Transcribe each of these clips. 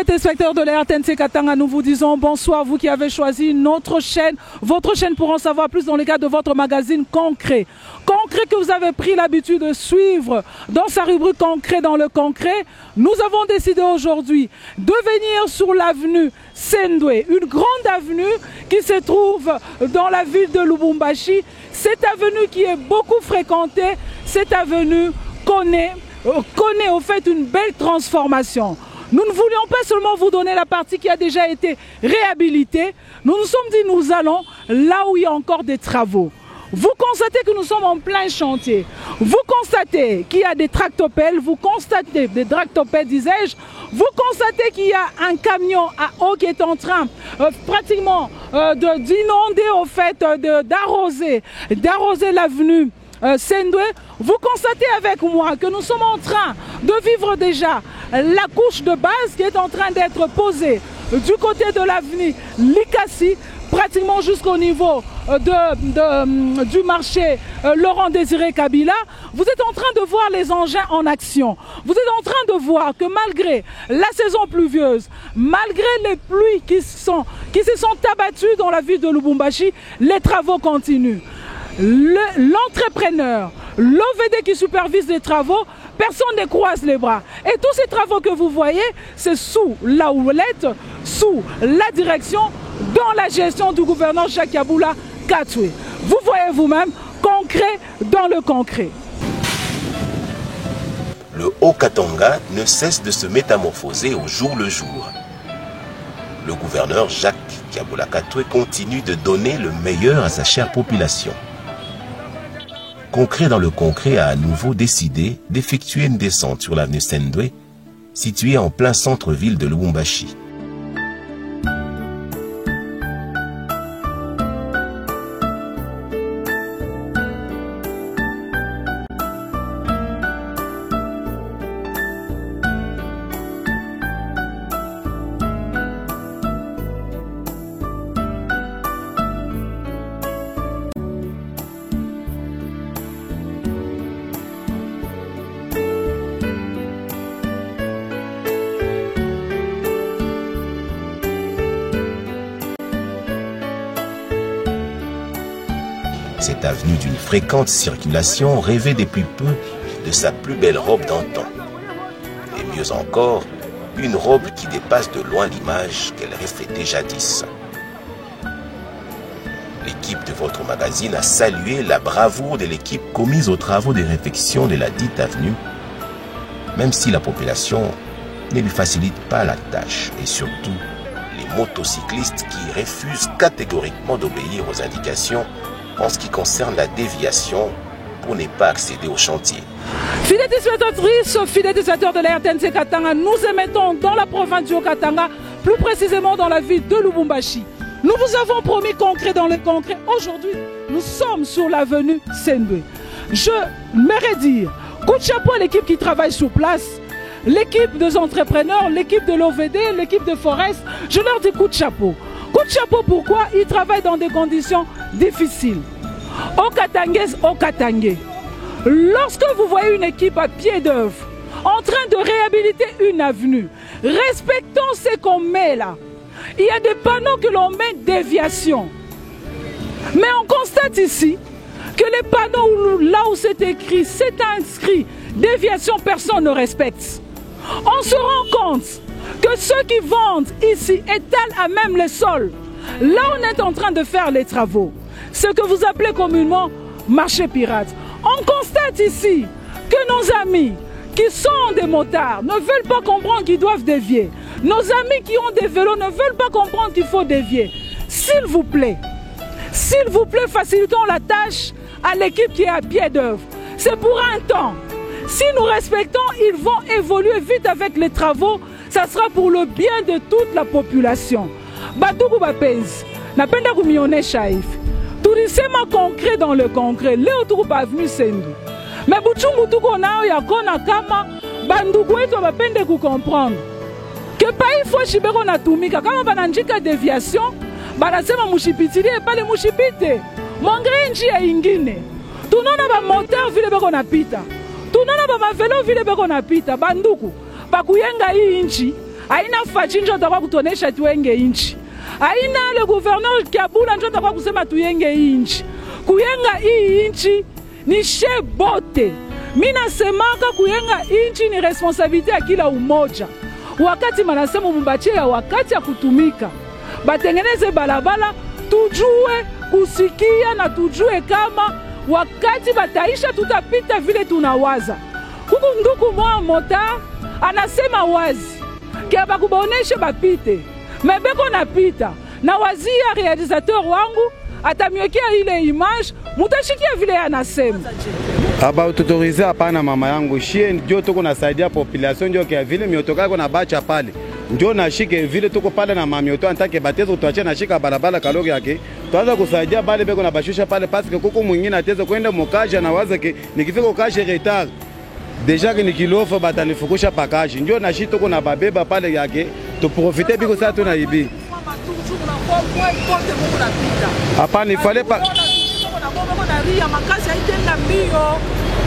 Fidèles téléspectateurs de la RTNC Katanga, nous vous disons bonsoir, vous qui avez choisi notre chaîne, votre chaîne pour en savoir plus dans le cadre de votre magazine Concret. Concret que vous avez pris l'habitude de suivre dans sa rubrique Concret dans le concret. Nous avons décidé aujourd'hui de venir sur l'avenue Sendwe, une grande avenue qui se trouve dans la ville de Lubumbashi. Cette avenue qui est beaucoup fréquentée, cette avenue connaît au fait une belle transformation. Nous ne voulions pas seulement vous donner la partie qui a déjà été réhabilitée. Nous nous sommes dit nous allons là où il y a encore des travaux. Vous constatez que nous sommes en plein chantier. Vous constatez qu'il y a des tractopelles. Vous constatez des tractopelles, disais-je. Vous constatez qu'il y a un camion à eau qui est en train pratiquement d'inonder, au fait, d'arroser l'avenue Sendwe. Vous constatez avec moi que nous sommes en train de vivre déjà la couche de base qui est en train d'être posée du côté de l'avenue Likasi, pratiquement jusqu'au niveau du marché Laurent Désiré Kabila. Vous êtes en train de voir les engins en action. Vous êtes en train de voir que malgré la saison pluvieuse, malgré les pluies qui se sont abattues dans la ville de Lubumbashi, les travaux continuent. L'entrepreneur, l'OVD qui supervise les travaux, personne ne croise les bras. Et tous ces travaux que vous voyez, c'est sous la houlette, sous la direction, dans la gestion du gouverneur Jacques Yaboula Katoué. Vous voyez vous-même, concret dans le concret. Le Haut-Katanga ne cesse de se métamorphoser au jour le jour. Le gouverneur Jacques Yaboula Katoué continue de donner le meilleur à sa chère population. Concret dans le concret a à nouveau décidé d'effectuer une descente sur l'avenue Sendwe, située en plein centre-ville de Lubumbashi. Cette avenue d'une fréquente circulation rêvait depuis peu de sa plus belle robe d'antan. Et mieux encore, une robe qui dépasse de loin l'image qu'elle reflétait jadis. L'équipe de votre magazine a salué la bravoure de l'équipe commise aux travaux de réfection de la dite avenue, même si la population ne lui facilite pas la tâche, et surtout les motocyclistes qui refusent catégoriquement d'obéir aux indications en ce qui concerne la déviation pour ne pas accéder au chantier. Fidèles téléspectatrices, fidèles téléspectateurs de la RTNC Katanga, nous émettons dans la province du Haut-Katanga, plus précisément dans la ville de Lubumbashi. Nous vous avons promis concret dans le concret. Aujourd'hui, nous sommes sur l'avenue Sendwe. Je m'aimerais dire, coup de chapeau à l'équipe qui travaille sur place, l'équipe des entrepreneurs, l'équipe de l'OVD, l'équipe de Forest. Je leur dis coup de chapeau. Coup de chapeau pourquoi ils travaillent dans des conditions difficiles. Au Katangais, lorsque vous voyez une équipe à pied d'œuvre en train de réhabiliter une avenue, respectons ce qu'on met là. Il y a des panneaux que l'on met déviation. Mais on constate ici que les panneaux là où c'est écrit, c'est inscrit déviation, personne ne respecte. On se rend compte que ceux qui vendent ici étalent à même le sol. Là, on est en train de faire les travaux. Ce que vous appelez communément marché pirate. On constate ici que nos amis qui sont des motards ne veulent pas comprendre qu'ils doivent dévier. Nos amis qui ont des vélos ne veulent pas comprendre qu'il faut dévier. S'il vous plaît, facilitons la tâche à l'équipe qui est à pied d'œuvre. C'est pour un temps. Si nous respectons, ils vont évoluer vite avec les travaux. Ça sera pour le bien de toute la population. Batuku Bapenzi, napenda kumione shaif. Tulisema concret dans le concret. Leo tuko pa avenue Sendwe. Mais buchungu tuko nao ya kona kama banduku wetu bapende ku comprendre. Que pa ifo shibeko na tumika kama bananjika déviation, banasema mushipitilie pale mushipite. Mongre njia ingine. Tunaona ba moteur vile beko napita. Tunaona ba velo vile beko napita banduku. Pakuyenga hii nchi Aina Fachinjo takuwa kutonesha tuenge inchi. Aina le gouverneur Kiabula njo takuwa kusema tuyenge inchi. Kuyenga hii inchi ni shebote. Mina semaka kuyenga inchi ni responsabilite ya kila umoja. Wakati manasema mumbache ya wakati ya kutumika. Batengeneze balabala, tujue kusikia na tujue kama wakati bataisha tutapita vile tunawaza. Kuku nduku mwa mota anasema wazi kia bakubaoneshe bapite mebeko napita na wazia realizateur wangu atamiokia ile image mutashikia vile anasema. Aba ututorize hapana mama yangu shie ndio tuko nasaidia population ndio kia vile miotoka yako na bacha pale ndio nashike vile tuko pale na mamioto antake batezo tuache nashika barabara kalogi yake tuanza kusaidia bale beko na bashusha pale parce que kuko mwingine ateze kwenda mokaja na waza ke nikifika ukaje retard deja que nikilofa batanifukusha pakaji ndio nashi tuko na babeba pale yake tuprofite biko sasa tunaibi hapana ifale pa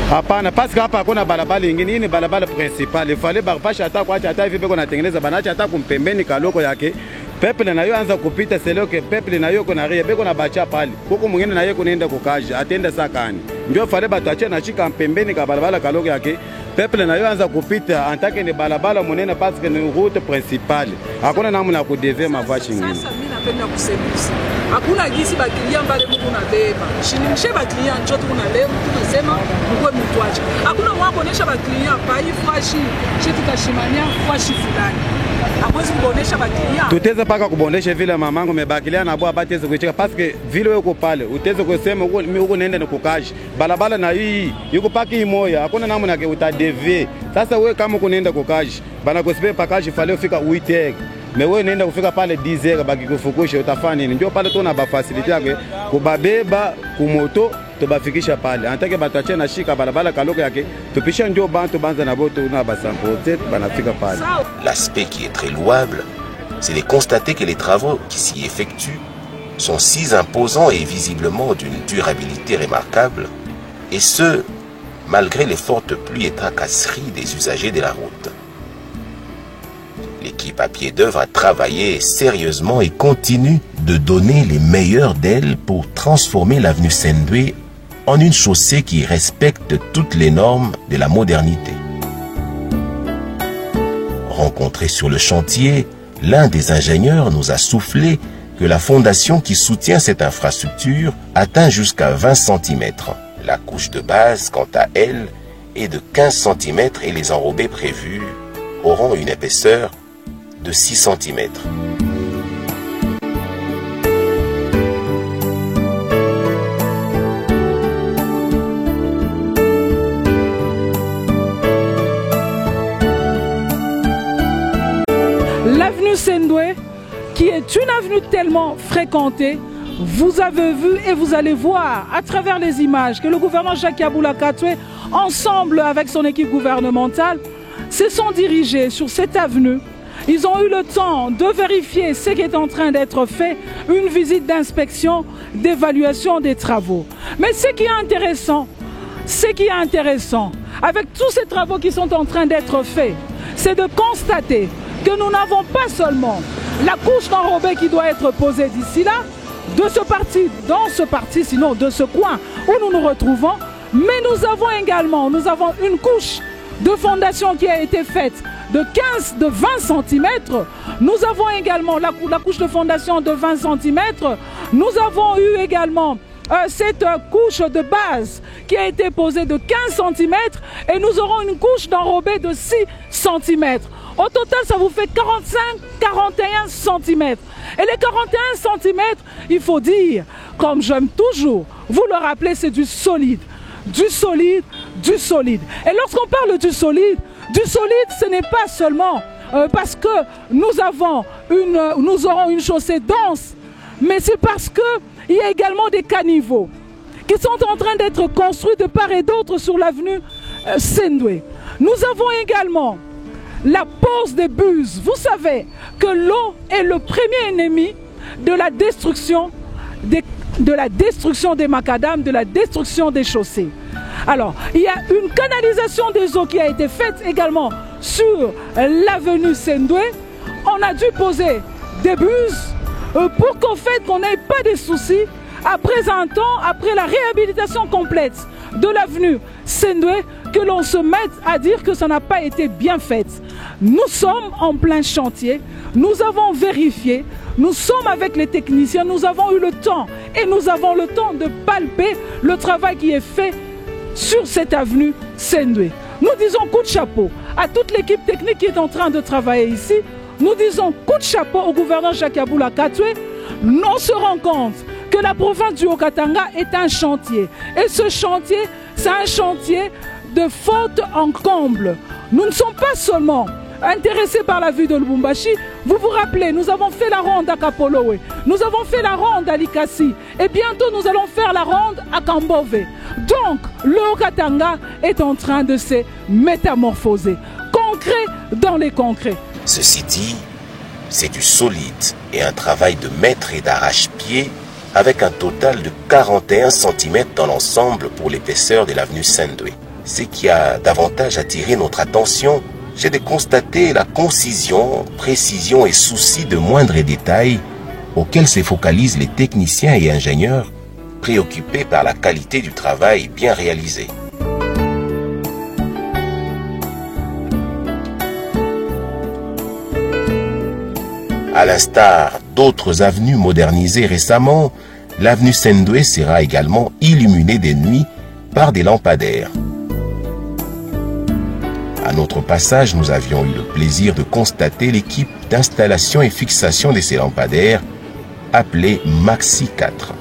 hapana parce que hapa hakuna barabara nyingine, hii ni barabara principale. Ifale barabara hata kwa hata hivi beko natengeneza banacha hata kumpembeni kaloko yake. Peple na yo anza kupita seleo ke peple na yo kuna ria beko na bacha pale. Huko mwingine na yeye kunaenda kukaja, atenda sakani. Ndio fale batache na chika mpembeni ka barabara kaloko yake. Peple na yo anza kupita antake ni barabara munene parce que ni route principale. Hakuna namna kudeve mavashi nyingine. Sasa mimi napenda kusemesha. Hakuna gisi ba client mbale Mungu na beba. Shinimishe ba client njoto kuna leo tunasema mkwe mtwache. Hakuna mwabonesha ba client pa hii fashi chetu kashimania fashi fulani. Hapozi kubonesha ba client. Tuteze paka kubonesha vile mamangu mebakilia na bwa bateze kucheka parce que vile uko pale uteze kusema uko nenda na kukaji. Balabala na hii yuko paki imoya. Hakuna namna yake utadeve. Sasa wewe kama uko nenda kukaji bana kusipe pakaji fale ufika 8h. Mewe nenda kufika pale 10h baki kufukusha utafanya nini? Ndio pale tuna ba facility yake kubabeba kumoto tubafikisha pale. Anataka batache na shika barabara kaloko yake tupisha ndio bantu banza na boto na ba sampote banafika pale. L'aspect qui est très louable, c'est de constater que les travaux qui s'y effectuent sont si imposants et visiblement d'une durabilité remarquable, et ce, malgré les fortes pluies et tracasseries des usagers de la route. L'équipe à pied d'œuvre a travaillé sérieusement et continue de donner les meilleurs d'elle pour transformer l'avenue Sendwe en une chaussée qui respecte toutes les normes de la modernité. Rencontré sur le chantier, l'un des ingénieurs nous a soufflé que la fondation qui soutient cette infrastructure atteint jusqu'à 20 cm. La couche de base, quant à elle, est de 15 cm et les enrobés prévus auront une épaisseur de 6 cm. L'avenue Sendwe, qui est une avenue tellement fréquentée, vous avez vu et vous allez voir à travers les images que le gouvernement Jacques Yabula Katwe, ensemble avec son équipe gouvernementale, se sont dirigés sur cette avenue. Ils ont eu le temps de vérifier ce qui est en train d'être fait, une visite d'inspection, d'évaluation des travaux. Mais ce qui est intéressant, avec tous ces travaux qui sont en train d'être faits, c'est de constater que nous n'avons pas seulement la couche d'enrobé qui doit être posée d'ici là, de ce parti, dans ce parti, sinon de ce coin où nous nous retrouvons, mais nous avons également une couche de fondation qui a été faite de 20 cm. Nous avons également la couche de fondation de 20 cm. Nous avons eu également cette couche de base qui a été posée de 15 cm et nous aurons une couche d'enrobé de 6 cm. Au total, ça vous fait 45-41 cm. Et les 41 cm, il faut dire, comme j'aime toujours vous le rappeler, c'est du solide. Du solide, du solide. Et lorsqu'on parle du solide, ce n'est pas seulement parce que nous aurons une chaussée dense, mais c'est parce qu'il y a également des caniveaux qui sont en train d'être construits de part et d'autre sur l'avenue Sendwe. Nous avons également la pose des buses. Vous savez que l'eau est le premier ennemi de la destruction des macadams, de la destruction des chaussées. Alors, il y a une canalisation des eaux qui a été faite également sur l'avenue Sendwe. on a dû poser des buses pour qu'en fait qu'on n'ait pas de soucis après un temps, après la réhabilitation complète de l'avenue Sendwe, que l'on se mette à dire que ça n'a pas été bien fait. Nous sommes en plein chantier, nous avons vérifié, nous sommes avec les techniciens, nous avons eu le temps et nous avons le temps de palper le travail qui est fait sur cette avenue Sendwe. Nous disons coup de chapeau à toute l'équipe technique qui est en train de travailler ici. Nous disons coup de chapeau au gouverneur Jacques Yaboula Katoué. On se rend compte que la province du Haut-Katanga est un chantier. Et ce chantier, c'est un chantier de faute en comble. Nous ne sommes pas seulement intéressés par la vue de Lubumbashi. Vous vous rappelez, nous avons fait la ronde à Kapolowe, nous avons fait la ronde à Likasi et bientôt nous allons faire la ronde à Kambove. Donc, le Haut-Katanga est en train de se métamorphoser. Concret dans les concrets. Ceci dit, c'est du solide et un travail de maître et d'arrache-pied avec un total de 41 cm dans l'ensemble pour l'épaisseur de l'avenue Sendwe. Ce qui a davantage attiré notre attention, c'est de constater la concision, précision et souci de moindres détails auxquels se focalisent les techniciens et ingénieurs préoccupés par la qualité du travail bien réalisé. À l'instar d'autres avenues modernisées récemment, l'avenue Sendwe sera également illuminée des nuits par des lampadaires. À notre passage, nous avions eu le plaisir de constater l'équipe d'installation et fixation de ces lampadaires, appelée Maxi 4.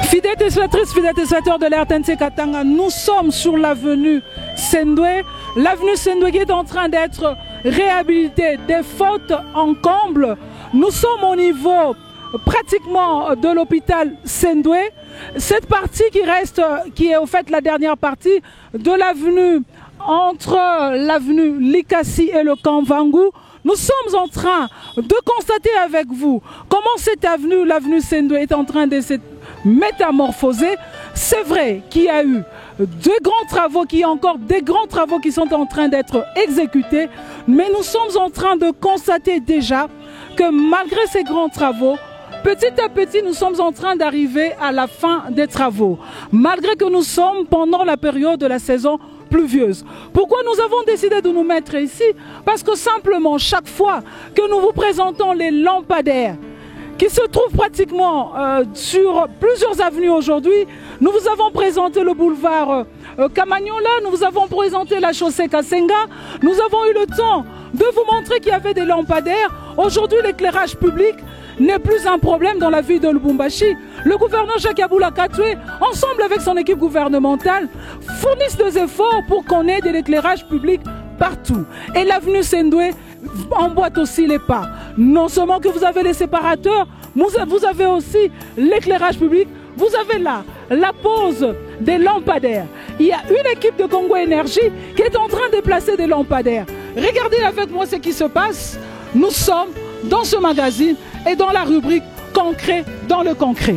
Fidèles téléspectateurs de l'RTNC Katanga, nous sommes sur l'avenue Sendwe. L'avenue Sendwe qui est en train d'être réhabilitée des fautes en comble. Nous sommes au niveau pratiquement de l'hôpital Sendwe. Cette partie qui reste, qui est au fait la dernière partie de l'avenue entre l'avenue Likasi et le Kamvangu. Nous sommes en train de constater avec vous comment cette avenue, l'avenue Sendwe, est en train de se métamorphoser. C'est vrai qu'il y a eu de grands travaux, qu'il y a encore des grands travaux qui sont en train d'être exécutés, mais nous sommes en train de constater déjà que malgré ces grands travaux, petit à petit, nous sommes en train d'arriver à la fin des travaux, malgré que nous sommes pendant la période de la saison pluvieuse. Pourquoi nous avons décidé de nous mettre ici? Parce que simplement, chaque fois que nous vous présentons les lampadaires qui se trouvent pratiquement sur plusieurs avenues aujourd'hui, nous vous avons présenté le boulevard Kamagnola, nous vous avons présenté la chaussée Kasenga, nous avons eu le temps de vous montrer qu'il y avait des lampadaires. Aujourd'hui, l'éclairage public n'est plus un problème dans la ville de Lubumbashi. Le gouverneur Jacques Yaboula Katoué, ensemble avec son équipe gouvernementale, fournissent des efforts pour qu'on ait de l'éclairage public partout. Et l'avenue Sendwe emboîte aussi les pas. Non seulement que vous avez les séparateurs, vous avez aussi l'éclairage public, vous avez là la pose des lampadaires. Il y a une équipe de Congo Énergie qui est en train de placer des lampadaires. Regardez avec moi ce qui se passe. Nous sommes dans ce magazine et dans la rubrique concret dans le concret.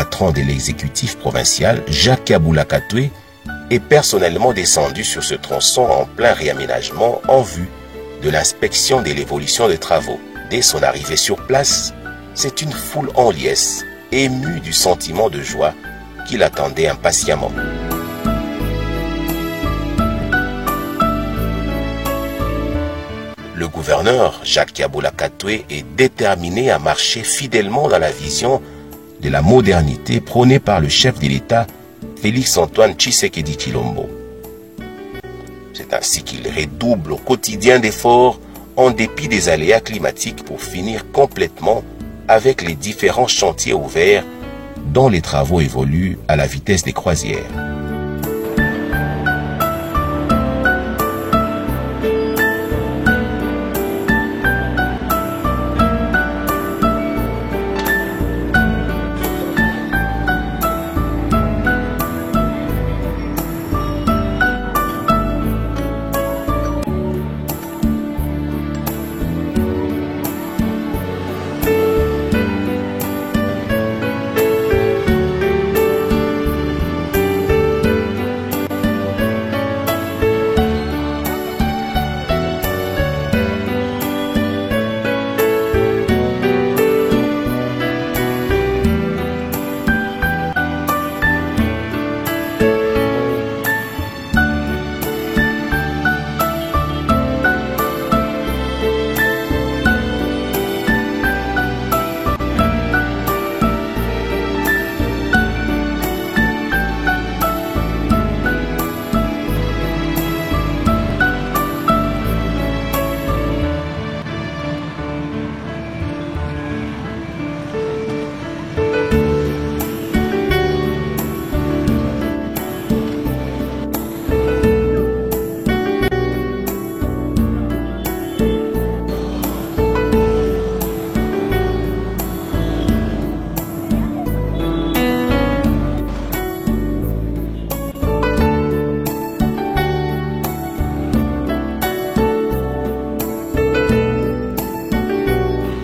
patron de l'exécutif provincial, Jacques Aboula Katoué, est personnellement descendu sur ce tronçon en plein réaménagement en vue de l'inspection de l'évolution des travaux. Dès son arrivée sur place, c'est une foule en liesse, émue du sentiment de joie qui l'attendait impatiemment. Le gouverneur Jacques Aboula Katoué est déterminé à marcher fidèlement dans la vision de la modernité prônée par le chef de l'État Félix-Antoine Tshisekedi Tshilombo. C'est ainsi qu'il redouble au quotidien d'efforts en dépit des aléas climatiques pour finir complètement avec les différents chantiers ouverts dont les travaux évoluent à la vitesse des croisières.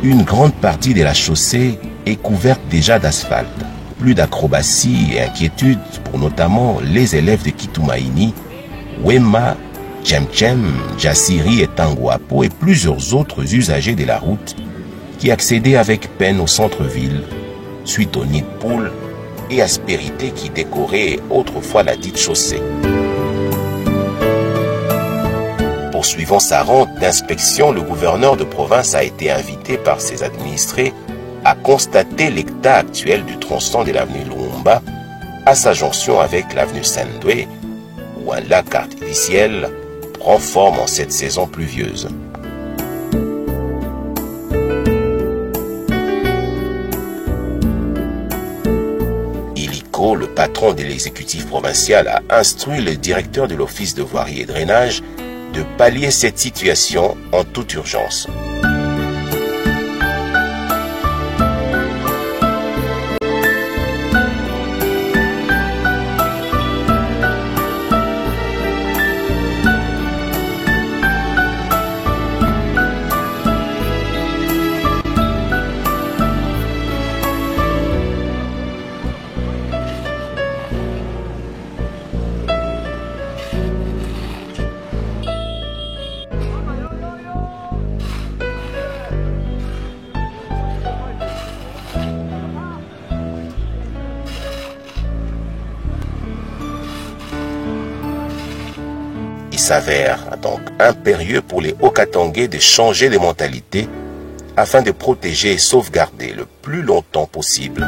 Une grande partie de la chaussée est couverte déjà d'asphalte. Plus d'acrobatie et inquiétude pour notamment les élèves de Kitumaini, Wema, Tchem, Jassiri et Tanguapo et plusieurs autres usagers de la route qui accédaient avec peine au centre-ville suite au nid de poule et aspérité qui décorait autrefois la dite chaussée. Poursuivant sa ronde d'inspection, le gouverneur de province a été invité par ses administrés à constater l'état actuel du tronçon de l'avenue Lumumba à sa jonction avec l'avenue Sendwe, où un lac artificiel prend forme en cette saison pluvieuse. Illico, le patron de l'exécutif provincial, a instruit le directeur de l'office de voirie et drainage de pallier cette situation en toute urgence. Il s'avère donc impérieux pour les Haut-Katangais de changer de mentalité afin de protéger et sauvegarder le plus longtemps possible